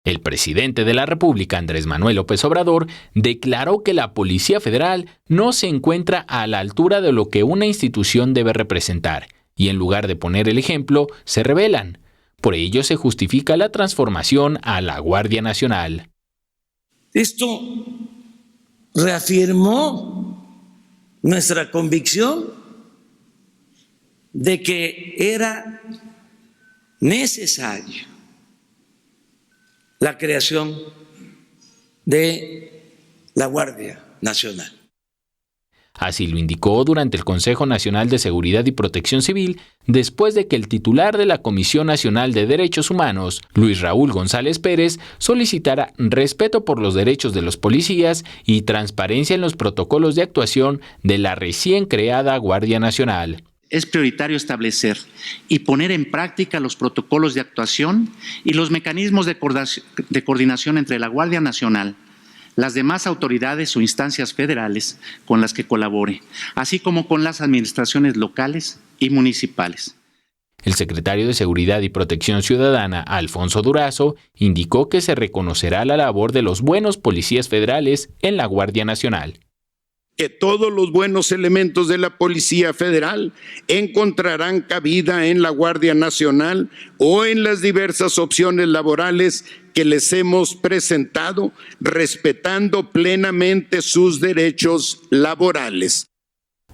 El presidente de la República, Andrés Manuel López Obrador, declaró que la Policía Federal no se encuentra a la altura de lo que una institución debe representar, y en lugar de poner el ejemplo, se rebelan. Por ello se justifica la transformación a la Guardia Nacional. Esto reafirmó nuestra convicción de que era necesario la creación de la Guardia Nacional. Así lo indicó durante el Consejo Nacional de Seguridad y Protección Civil, después de que el titular de la Comisión Nacional de Derechos Humanos, Luis Raúl González Pérez, solicitara respeto por los derechos de los policías y transparencia en los protocolos de actuación de la recién creada Guardia Nacional. Es prioritario establecer y poner en práctica los protocolos de actuación y los mecanismos de coordinación entre la Guardia Nacional, las demás autoridades o instancias federales con las que colabore, así como con las administraciones locales y municipales. El secretario de Seguridad y Protección Ciudadana, Alfonso Durazo, indicó que se reconocerá la labor de los buenos policías federales en la Guardia Nacional. Que todos los buenos elementos de la Policía Federal encontrarán cabida en la Guardia Nacional o en las diversas opciones laborales que les hemos presentado, respetando plenamente sus derechos laborales.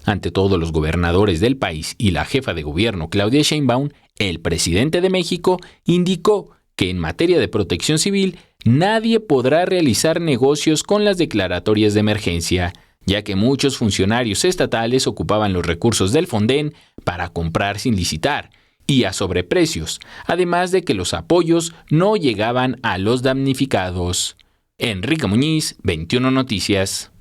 Ante todos los gobernadores del país y la jefa de gobierno, Claudia Sheinbaum, el presidente de México indicó que en materia de protección civil nadie podrá realizar negocios con las declaratorias de emergencia, ya que muchos funcionarios estatales ocupaban los recursos del Fonden para comprar sin licitar y a sobreprecios, además de que los apoyos no llegaban a los damnificados. Enrique Muñiz, 21 Noticias.